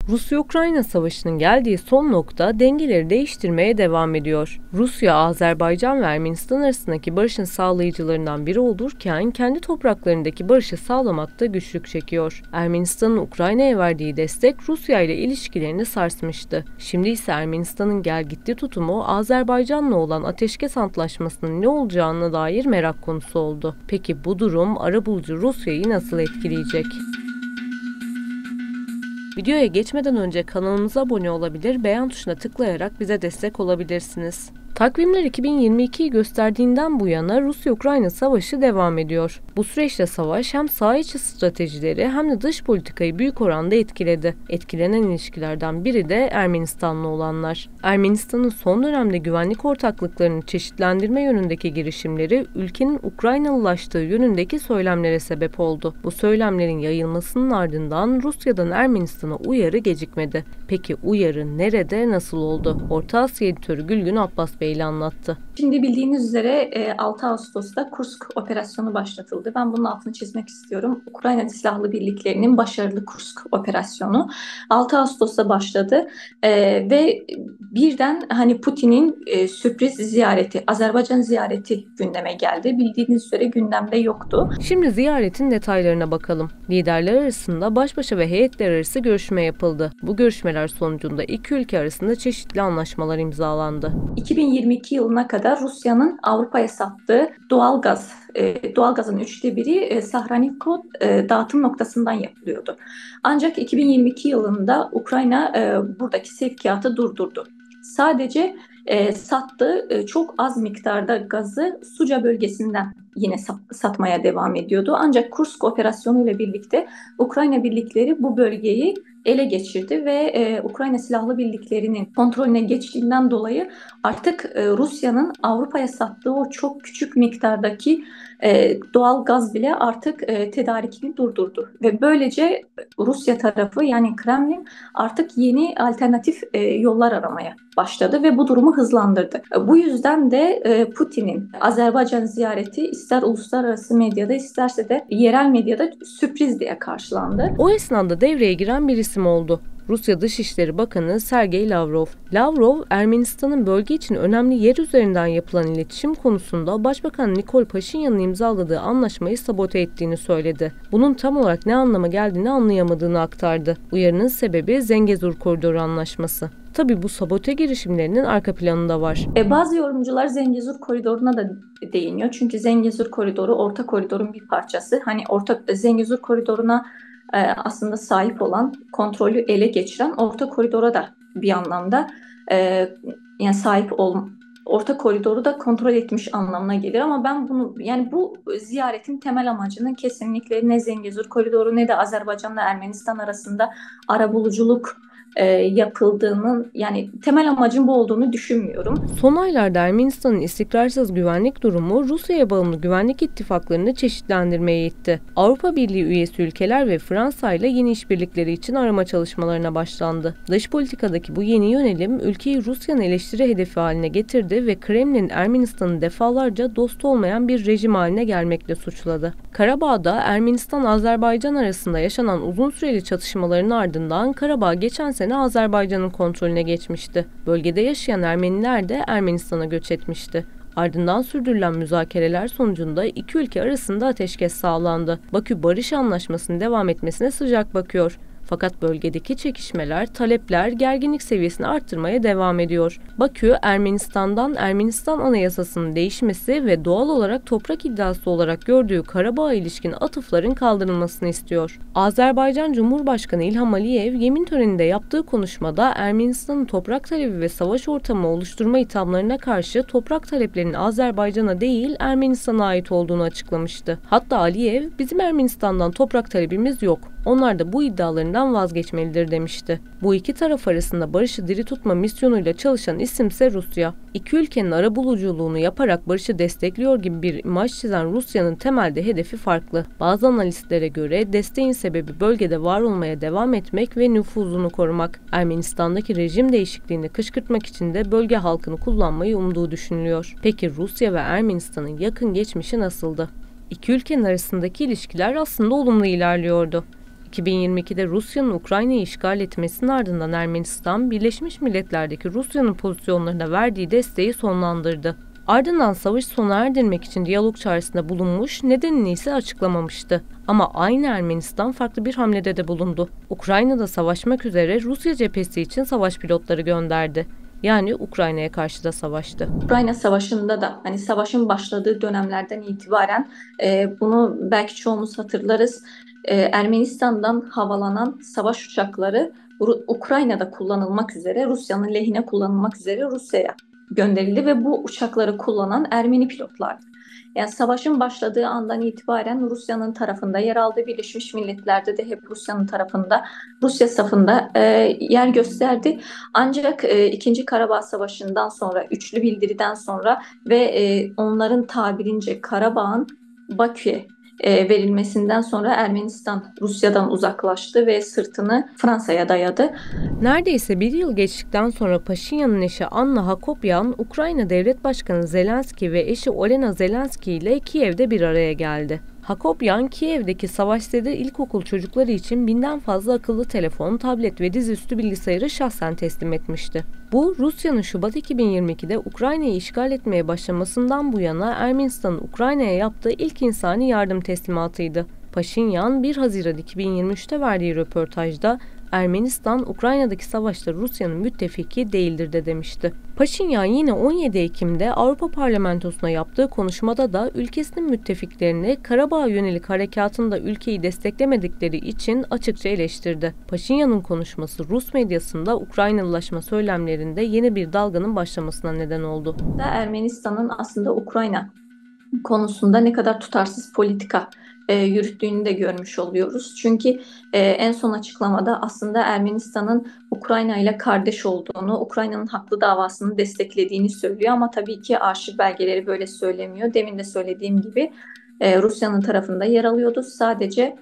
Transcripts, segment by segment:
Rusya-Ukrayna savaşının geldiği son nokta dengeleri değiştirmeye devam ediyor. Rusya, Azerbaycan ve Ermenistan arasındaki barışın sağlayıcılarından biri olurken kendi topraklarındaki barışı sağlamakta güçlük çekiyor. Ermenistan'ın Ukrayna'ya verdiği destek Rusya ile ilişkilerini sarsmıştı. Şimdi ise Ermenistan'ın gelgitti tutumu Azerbaycan'la olan ateşkes antlaşmasının ne olacağına dair merak konusu oldu. Peki bu durum arabulucu Rusya'yı nasıl etkileyecek? Videoya geçmeden önce kanalımıza abone olabilir, beğen tuşuna tıklayarak bize destek olabilirsiniz. Takvimler 2022'yi gösterdiğinden bu yana Rusya-Ukrayna savaşı devam ediyor. Bu süreçte savaş hem saha içi stratejileri hem de dış politikayı büyük oranda etkiledi. Etkilenen ilişkilerden biri de Ermenistan'la olanlar. Ermenistan'ın son dönemde güvenlik ortaklıklarını çeşitlendirme yönündeki girişimleri ülkenin Ukraynalılaştığı yönündeki söylemlere sebep oldu. Bu söylemlerin yayılmasının ardından Rusya'dan Ermenistan'a uyarı gecikmedi. Peki uyarı nerede, nasıl oldu? Orta Asya editörü Gülgün Abbas Bey ile anlattı. Şimdi bildiğiniz üzere 6 Ağustos'ta Kursk operasyonu başlatıldı. Ben bunun altını çizmek istiyorum. Ukrayna Silahlı Birliklerinin başarılı Kursk operasyonu 6 Ağustos'ta başladı ve birden Putin'in sürpriz ziyareti, Azerbaycan ziyareti gündeme geldi. Bildiğiniz üzere gündemde yoktu. Şimdi ziyaretin detaylarına bakalım. Liderler arasında baş başa ve heyetler arası görüşme yapıldı. Bu görüşmeler sonucunda iki ülke arasında çeşitli anlaşmalar imzalandı. 2022 yılına kadar Rusya'nın Avrupa'ya sattığı doğalgazın 1/3 Sahranivko dağıtım noktasından yapılıyordu. Ancak 2022 yılında Ukrayna buradaki sevkiyatı durdurdu. Sadece sattığı çok az miktarda gazı Suca bölgesinden yine satmaya devam ediyordu. Ancak Kursk operasyonu ile birlikte Ukrayna birlikleri bu bölgeyi ele geçirdi ve Ukrayna Silahlı Birlikleri'nin kontrolüne geçtiğinden dolayı artık Rusya'nın Avrupa'ya sattığı o çok küçük miktardaki doğal gaz bile artık tedarikini durdurdu. Ve böylece Rusya tarafı, yani Kremlin, artık yeni alternatif yollar aramaya başladı ve bu durumu hızlandırdı. Bu yüzden de Putin'in Azerbaycan ziyareti ister uluslararası medyada isterse de yerel medyada sürpriz diye karşılandı. O esnada devreye giren bir isim oldu. Rusya Dışişleri Bakanı Sergey Lavrov. Lavrov, Ermenistan'ın bölge için önemli yer üzerinden yapılan iletişim konusunda Başbakan Nikol Paşinyan'ın imzaladığı anlaşmayı sabote ettiğini söyledi. Bunun tam olarak ne anlama geldiğini anlayamadığını aktardı. Uyarının sebebi Zengezur Koridoru Anlaşması. Tabii bu sabote girişimlerinin arka planı da var. Bazı yorumcular Zengezur Koridoru'na da değiniyor. Çünkü Zengezur Koridoru Orta Koridor'un bir parçası. Zengezur Koridoru'na aslında sahip olan, kontrolü ele geçiren Orta Koridor'a da bir anlamda Orta Koridoru da kontrol etmiş anlamına gelir. Ama ben bu ziyaretin temel amacının kesinlikle ne Zengezur Koridoru ne de Azerbaycan'la Ermenistan arasında arabuluculuk yapıldığının, temel amacın bu olduğunu düşünmüyorum. Son aylarda Ermenistan'ın istikrarsız güvenlik durumu Rusya'ya bağımlı güvenlik ittifaklarını çeşitlendirmeye itti. Avrupa Birliği üyesi ülkeler ve Fransa ile yeni işbirlikleri için arama çalışmalarına başlandı. Dış politikadaki bu yeni yönelim ülkeyi Rusya'nın eleştiri hedefi haline getirdi ve Kremlin Ermenistan'ı defalarca dostu olmayan bir rejim haline gelmekle suçladı. Karabağ'da Ermenistan-Azerbaycan arasında yaşanan uzun süreli çatışmaların ardından Karabağ geçen sene Azerbaycan'ın kontrolüne geçmişti. Bölgede yaşayan Ermeniler de Ermenistan'a göç etmişti. Ardından sürdürülen müzakereler sonucunda iki ülke arasında ateşkes sağlandı. Bakü barış anlaşmasının devam etmesine sıcak bakıyor. Fakat bölgedeki çekişmeler, talepler gerginlik seviyesini arttırmaya devam ediyor. Bakü, Ermenistan'dan Ermenistan Anayasası'nın değişmesi ve doğal olarak toprak iddiası olarak gördüğü Karabağ'a ilişkin atıfların kaldırılmasını istiyor. Azerbaycan Cumhurbaşkanı İlham Aliyev yemin töreninde yaptığı konuşmada Ermenistan'ın toprak talebi ve savaş ortamı oluşturma ithamlarına karşı toprak taleplerinin Azerbaycan'a değil Ermenistan'a ait olduğunu açıklamıştı. Hatta Aliyev, bizim Ermenistan'dan toprak talebimiz yok. Onlar da bu iddialarından vazgeçmelidir demişti. Bu iki taraf arasında barışı diri tutma misyonuyla çalışan isimse Rusya. İki ülkenin arabuluculuğunu yaparak barışı destekliyor gibi bir imaj çizen Rusya'nın temelde hedefi farklı. Bazı analistlere göre desteğin sebebi bölgede var olmaya devam etmek ve nüfuzunu korumak. Ermenistan'daki rejim değişikliğini kışkırtmak için de bölge halkını kullanmayı umduğu düşünülüyor. Peki Rusya ve Ermenistan'ın yakın geçmişi nasıldı? İki ülkenin arasındaki ilişkiler aslında olumlu ilerliyordu. 2022'de Rusya'nın Ukrayna'yı işgal etmesinin ardından Ermenistan, Birleşmiş Milletler'deki Rusya'nın pozisyonlarına verdiği desteği sonlandırdı. Ardından savaşı sona erdirmek için diyalog çağrısında bulunmuş, nedenini ise açıklamamıştı. Ama aynı Ermenistan farklı bir hamlede de bulundu. Ukrayna'da savaşmak üzere Rusya cephesi için savaş pilotları gönderdi. Yani Ukrayna'ya karşı da savaştı. Ukrayna Savaşı'nda da hani savaşın başladığı dönemlerden itibaren bunu belki çoğumuz hatırlarız. Ermenistan'dan havalanan savaş uçakları Ukrayna'da kullanılmak üzere, Rusya'nın lehine kullanılmak üzere Rusya'ya gönderildi ve bu uçakları kullanan Ermeni pilotlardı. Yani savaşın başladığı andan itibaren Rusya'nın tarafında yer aldı. Birleşmiş Milletler'de de hep Rusya'nın tarafında, Rusya safında yer gösterdi. Ancak 2. Karabağ Savaşı'ndan sonra, üçlü bildiriden sonra ve onların tabirince Karabağ'ın Bakü'ye verilmesinden sonra Ermenistan Rusya'dan uzaklaştı ve sırtını Fransa'ya dayadı. Neredeyse bir yıl geçtikten sonra Paşinyan'ın eşi Anna Hakopyan, Ukrayna Devlet Başkanı Zelenski ve eşi Olena Zelenski ile Kiev'de bir araya geldi. Hakopyan, Kiev'deki savaşzede ilkokul çocukları için 1000'den fazla akıllı telefon, tablet ve dizüstü bilgisayarı şahsen teslim etmişti. Bu, Rusya'nın Şubat 2022'de Ukrayna'yı işgal etmeye başlamasından bu yana Ermenistan'ın Ukrayna'ya yaptığı ilk insani yardım teslimatıydı. Paşinyan, 1 Haziran 2023'te verdiği röportajda Ermenistan, Ukrayna'daki savaşta Rusya'nın müttefiki değildir de demişti. Paşinyan yine 17 Ekim'de Avrupa Parlamentosu'na yaptığı konuşmada da ülkesinin müttefiklerini Karabağ'a yönelik harekatında ülkeyi desteklemedikleri için açıkça eleştirdi. Paşinyan'ın konuşması Rus medyasında Ukraynalılaşma söylemlerinde yeni bir dalganın başlamasına neden oldu. Ermenistan'ın aslında Ukrayna konusunda ne kadar tutarsız politika yürüttüğünü de görmüş oluyoruz. Çünkü en son açıklamada aslında Ermenistan'ın Ukrayna ile kardeş olduğunu, Ukrayna'nın haklı davasını desteklediğini söylüyor ama tabii ki arşiv belgeleri böyle söylemiyor. Demin de söylediğim gibi Rusya'nın tarafında yer alıyordu. Sadece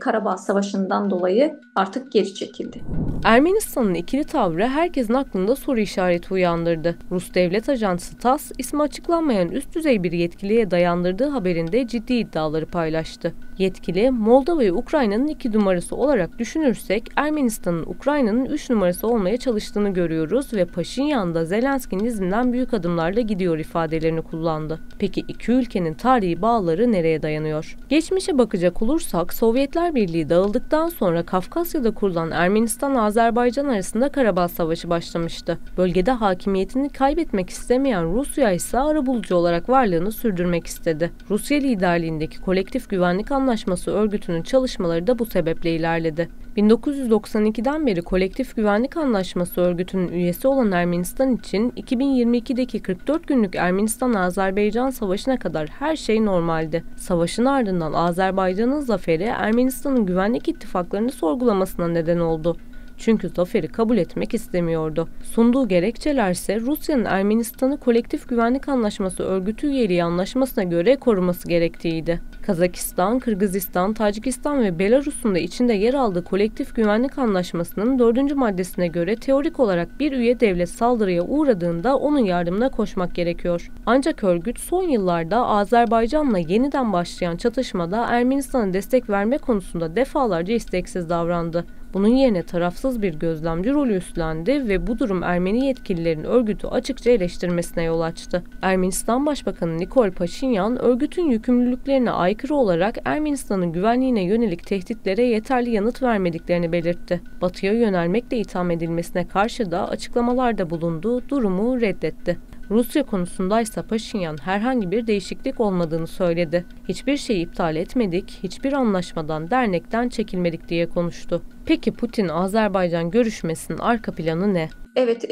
Karabağ Savaşı'ndan dolayı artık geri çekildi. Ermenistan'ın ikili tavrı herkesin aklında soru işareti uyandırdı. Rus devlet ajansı TASS, ismi açıklanmayan üst düzey bir yetkiliye dayandırdığı haberinde ciddi iddiaları paylaştı. Yetkili, Moldova'yı Ukrayna'nın 2 numarası olarak düşünürsek Ermenistan'ın Ukrayna'nın 3 numarası olmaya çalıştığını görüyoruz ve Paşinyan da Zelenski'nin izinden büyük adımlarla gidiyor ifadelerini kullandı. Peki iki ülkenin tarihi bağları nereye dayanıyor? Geçmişe bakacak olursak Sovyetler Birliği dağıldıktan sonra Kafkasya'da kurulan Ermenistan-Azerbaycan arasında Karabağ Savaşı başlamıştı. Bölgede hakimiyetini kaybetmek istemeyen Rusya ise arabulucu olarak varlığını sürdürmek istedi. Rusya liderliğindeki Kolektif Güvenlik Anlaşması örgütünün çalışmaları da bu sebeple ilerledi. 1992'den beri Kolektif Güvenlik Anlaşması örgütünün üyesi olan Ermenistan için 2022'deki 44 günlük Ermenistan-Azerbaycan Savaşı'na kadar her şey normaldi. Savaşın ardından Azerbaycan'ın zaferi Ermenistan'ın güvenlik ittifaklarını sorgulamasına neden oldu. Çünkü zaferi kabul etmek istemiyordu. Sunduğu gerekçelerse Rusya'nın Ermenistan'ı Kolektif Güvenlik Anlaşması örgütü üyeliği anlaşmasına göre koruması gerektiğiydi. Kazakistan, Kırgızistan, Tacikistan ve Belarus'un da içinde yer aldığı Kolektif Güvenlik Anlaşması'nın 4. maddesine göre teorik olarak bir üye devlet saldırıya uğradığında onun yardımına koşmak gerekiyor. Ancak örgüt son yıllarda Azerbaycan'la yeniden başlayan çatışmada Ermenistan'a destek verme konusunda defalarca isteksiz davrandı. Bunun yerine tarafsız bir gözlemci rolü üstlendi ve bu durum Ermeni yetkililerin örgütü açıkça eleştirmesine yol açtı. Ermenistan Başbakanı Nikol Paşinyan, örgütün yükümlülüklerine aykırı olarak Ermenistan'ın güvenliğine yönelik tehditlere yeterli yanıt vermediklerini belirtti. Batı'ya yönelmekle itham edilmesine karşı da açıklamalarda bulunduğu durumu reddetti. Rusya konusundaysa Paşinyan herhangi bir değişiklik olmadığını söyledi. Hiçbir şeyi iptal etmedik, hiçbir anlaşmadan, dernekten çekilmedik diye konuştu. Peki Putin-Azerbaycan görüşmesinin arka planı ne? Evet,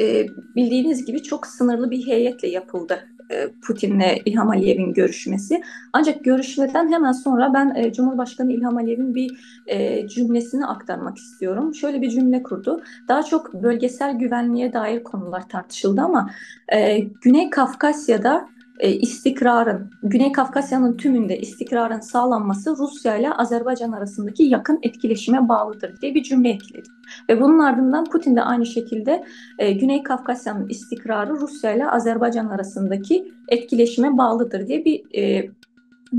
bildiğiniz gibi çok sınırlı bir heyetle yapıldı Putin'le İlham Aliyev'in görüşmesi. Ancak görüşmeden hemen sonra ben Cumhurbaşkanı İlham Aliyev'in bir cümlesini aktarmak istiyorum. Şöyle bir cümle kurdu. Daha çok bölgesel güvenliğe dair konular tartışıldı ama Güney Kafkasya'da Güney Kafkasya'nın tümünde istikrarın sağlanması Rusya ile Azerbaycan arasındaki yakın etkileşime bağlıdır diye bir cümle ekledi. Ve bunun ardından Putin de aynı şekilde Güney Kafkasya'nın istikrarı Rusya ile Azerbaycan arasındaki etkileşime bağlıdır diye bir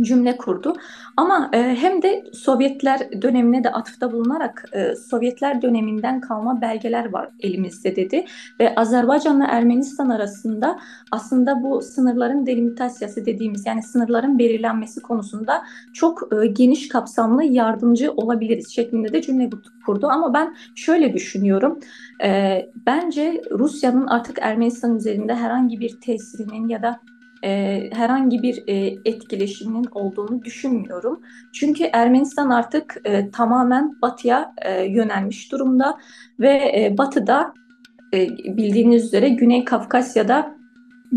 cümle kurdu. Ama hem de Sovyetler dönemine de atıfta bulunarak Sovyetler döneminden kalma belgeler var elimizde dedi. Ve Azerbaycan'la Ermenistan arasında aslında bu sınırların delimitasyon dediğimiz, yani sınırların belirlenmesi konusunda çok geniş kapsamlı yardımcı olabiliriz şeklinde de cümle kurdu. Ama ben şöyle düşünüyorum. Bence Rusya'nın artık Ermenistan üzerinde herhangi bir tesirinin ya da herhangi bir etkileşiminin olduğunu düşünmüyorum. Çünkü Ermenistan artık tamamen batıya yönelmiş durumda ve batıda bildiğiniz üzere Güney Kafkasya'da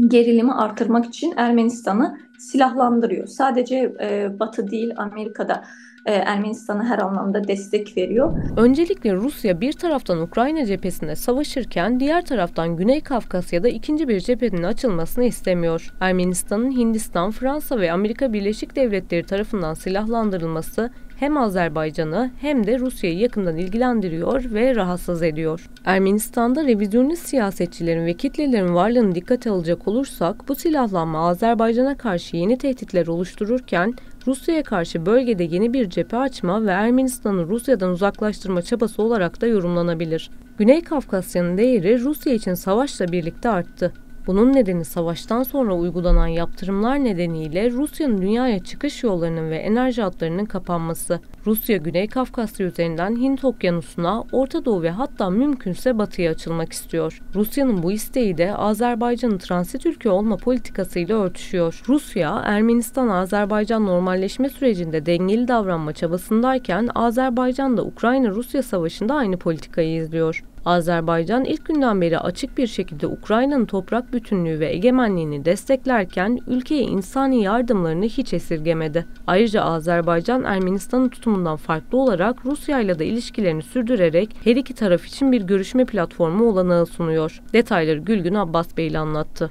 gerilimi artırmak için Ermenistan'ı silahlandırıyor. Sadece Batı değil, Amerika'da Ermenistan'a her anlamda destek veriyor. Öncelikle Rusya bir taraftan Ukrayna cephesinde savaşırken diğer taraftan Güney Kafkasya'da ikinci bir cephenin açılmasını istemiyor. Ermenistan'ın Hindistan, Fransa ve Amerika Birleşik Devletleri tarafından silahlandırılması hem Azerbaycan'ı hem de Rusya'yı yakından ilgilendiriyor ve rahatsız ediyor. Ermenistan'da revizyonist siyasetçilerin ve kitlelerin varlığını dikkate alacak olursak bu silahlanma Azerbaycan'a karşı yeni tehditler oluştururken Rusya'ya karşı bölgede yeni bir cephe açma ve Ermenistan'ı Rusya'dan uzaklaştırma çabası olarak da yorumlanabilir. Güney Kafkasya'nın değeri Rusya için savaşla birlikte arttı. Bunun nedeni savaştan sonra uygulanan yaptırımlar nedeniyle Rusya'nın dünyaya çıkış yollarının ve enerji hatlarının kapanması. Rusya, Güney Kafkasya üzerinden Hint Okyanusu'na, Orta Doğu ve hatta mümkünse Batı'ya açılmak istiyor. Rusya'nın bu isteği de Azerbaycan'ın transit ülke olma politikasıyla örtüşüyor. Rusya, Ermenistan-Azerbaycan normalleşme sürecinde dengeli davranma çabasındayken Azerbaycan da Ukrayna-Rusya savaşında aynı politikayı izliyor. Azerbaycan ilk günden beri açık bir şekilde Ukrayna'nın toprak bütünlüğü ve egemenliğini desteklerken ülkeye insani yardımlarını hiç esirgemedi. Ayrıca Azerbaycan Ermenistan'ın tutumundan farklı olarak Rusya ile de ilişkilerini sürdürerek her iki taraf için bir görüşme platformu olanağı sunuyor. Detayları Gülgün Abbas Bey ile anlattı.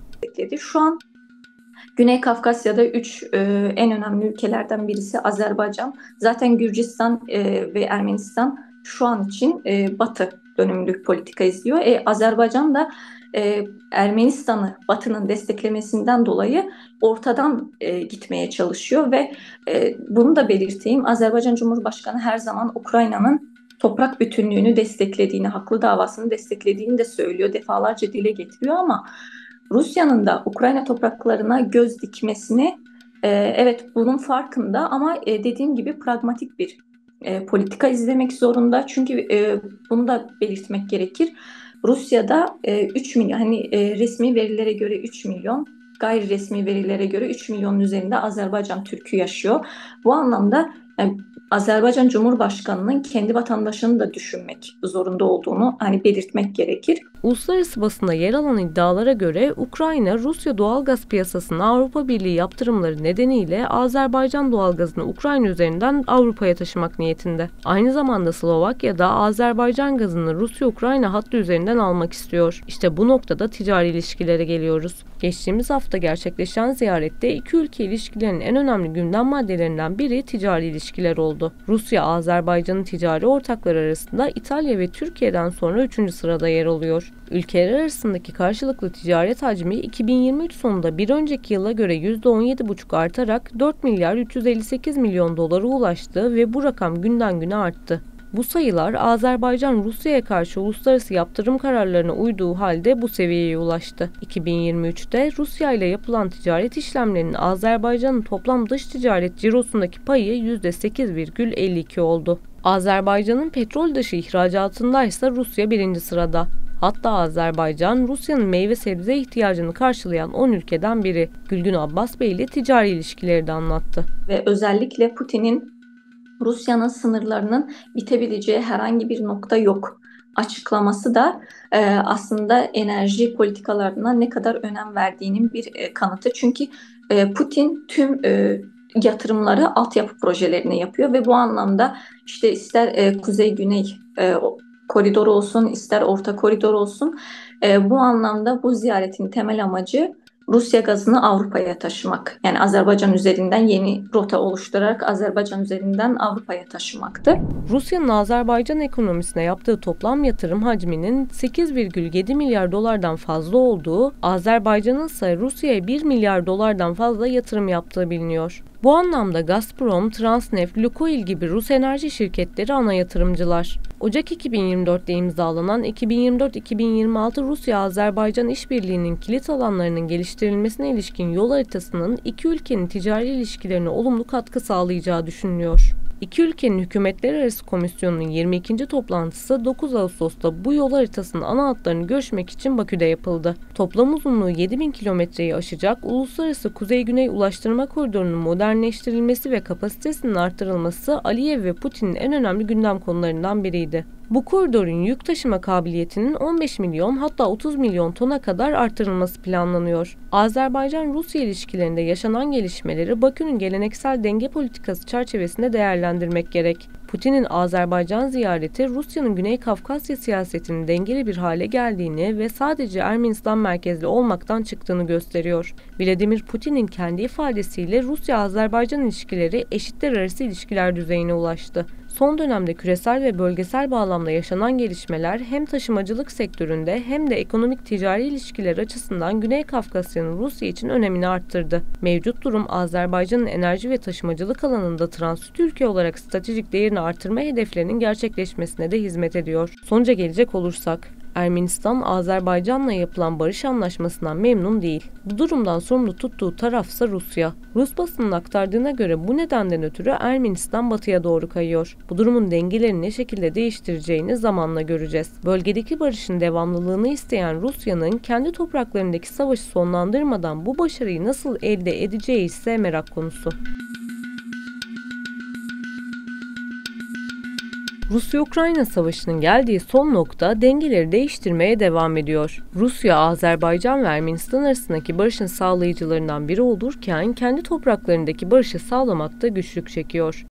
Şu an Güney Kafkasya'da en önemli ülkelerden birisi Azerbaycan. Zaten Gürcistan ve Ermenistan şu an için Batı dönümlük politika izliyor. Azerbaycan da Ermenistan'ı Batı'nın desteklemesinden dolayı ortadan gitmeye çalışıyor ve bunu da belirteyim. Azerbaycan Cumhurbaşkanı her zaman Ukrayna'nın toprak bütünlüğünü desteklediğini, haklı davasını desteklediğini de söylüyor. Defalarca dile getiriyor ama Rusya'nın da Ukrayna topraklarına göz dikmesini evet bunun farkında ama dediğim gibi pragmatik bir politika izlemek zorunda. Çünkü bunu da belirtmek gerekir. Rusya'da 3 milyon, hani resmi verilere göre 3 milyon, gayri resmi verilere göre 3 milyonun üzerinde Azerbaycan Türk'ü yaşıyor. Bu anlamda Azerbaycan Cumhurbaşkanı'nın kendi vatandaşını da düşünmek zorunda olduğunu belirtmek gerekir. Uluslararası basında yer alan iddialara göre Ukrayna, Rusya doğalgaz piyasasına Avrupa Birliği yaptırımları nedeniyle Azerbaycan doğalgazını Ukrayna üzerinden Avrupa'ya taşımak niyetinde. Aynı zamanda Slovakya'da Azerbaycan gazını Rusya-Ukrayna hattı üzerinden almak istiyor. İşte bu noktada ticari ilişkilere geliyoruz. Geçtiğimiz hafta gerçekleşen ziyarette iki ülke ilişkilerinin en önemli gündem maddelerinden biri ticari ilişkiler oldu. Rusya, Azerbaycan'ın ticari ortakları arasında İtalya ve Türkiye'den sonra 3. sırada yer alıyor. Ülkeler arasındaki karşılıklı ticaret hacmi 2023 sonunda bir önceki yıla göre %17,5 artarak 4 milyar 358 milyon dolara ulaştı ve bu rakam günden güne arttı. Bu sayılar Azerbaycan Rusya'ya karşı uluslararası yaptırım kararlarına uyduğu halde bu seviyeye ulaştı. 2023'te Rusya ile yapılan ticaret işlemlerinin Azerbaycan'ın toplam dış ticaret cirosundaki payı %8,52 oldu. Azerbaycan'ın petrol dışı ihracatında ise Rusya 1. sırada. Hatta Azerbaycan, Rusya'nın meyve sebze ihtiyacını karşılayan 10 ülkeden biri. Gülgün Abbas Bey ile ticari ilişkileri de anlattı. Ve özellikle Putin'in Rusya'nın sınırlarının bitebileceği herhangi bir nokta yok açıklaması da aslında enerji politikalarına ne kadar önem verdiğinin bir kanıtı. Çünkü Putin tüm yatırımları altyapı projelerine yapıyor ve bu anlamda işte ister kuzey-güney koridor olsun, ister orta koridor olsun, bu anlamda bu ziyaretin temel amacı Rusya gazını Avrupa'ya taşımak. Yani Azerbaycan üzerinden yeni rota oluşturarak Azerbaycan üzerinden Avrupa'ya taşımaktı. Rusya'nın Azerbaycan ekonomisine yaptığı toplam yatırım hacminin 8,7 milyar dolardan fazla olduğu, Azerbaycan'ın ise Rusya'ya 1 milyar dolardan fazla yatırım yaptığı biliniyor. Bu anlamda Gazprom, Transneft, Lukoil gibi Rus enerji şirketleri ana yatırımcılar. Ocak 2024'te imzalanan 2024-2026 Rusya-Azerbaycan işbirliğinin kilit alanlarının geliştirilmesine ilişkin yol haritasının iki ülkenin ticari ilişkilerine olumlu katkı sağlayacağı düşünülüyor. İki ülkenin hükümetler arası komisyonunun 22. toplantısı 9 Ağustos'ta bu yol haritasının ana hatlarını görüşmek için Bakü'de yapıldı. Toplam uzunluğu 7.000 kilometreyi aşacak uluslararası Kuzey-Güney ulaştırma koridorunun modernleştirilmesi ve kapasitesinin artırılması Aliyev ve Putin'in en önemli gündem konularından biriydi. Bu koridorun yük taşıma kabiliyetinin 15 milyon hatta 30 milyon tona kadar artırılması planlanıyor. Azerbaycan-Rusya ilişkilerinde yaşanan gelişmeleri Bakü'nün geleneksel denge politikası çerçevesinde değerlendirmek gerek. Putin'in Azerbaycan ziyareti Rusya'nın Güney Kafkasya siyasetinin dengeli bir hale geldiğini ve sadece Ermenistan merkezli olmaktan çıktığını gösteriyor. Vladimir Putin'in kendi ifadesiyle Rusya-Azerbaycan ilişkileri eşitler arası ilişkiler düzeyine ulaştı. Son dönemde küresel ve bölgesel bağlamda yaşanan gelişmeler hem taşımacılık sektöründe hem de ekonomik ticari ilişkiler açısından Güney Kafkasya'nın Rusya için önemini arttırdı. Mevcut durum Azerbaycan'ın enerji ve taşımacılık alanında transit ülke olarak stratejik değerini artırma hedeflerinin gerçekleşmesine de hizmet ediyor. Sonuca gelecek olursak, Ermenistan, Azerbaycan'la yapılan barış anlaşmasından memnun değil. Bu durumdan sorumlu tuttuğu tarafsa Rusya. Rus basının aktardığına göre bu nedenden ötürü Ermenistan batıya doğru kayıyor. Bu durumun dengelerini ne şekilde değiştireceğini zamanla göreceğiz. Bölgedeki barışın devamlılığını isteyen Rusya'nın kendi topraklarındaki savaşı sonlandırmadan bu başarıyı nasıl elde edeceği ise merak konusu. Rusya-Ukrayna savaşının geldiği son nokta dengeleri değiştirmeye devam ediyor. Rusya, Azerbaycan ve Ermenistan arasındaki barışın sağlayıcılarından biri olurken kendi topraklarındaki barışı sağlamakta güçlük çekiyor.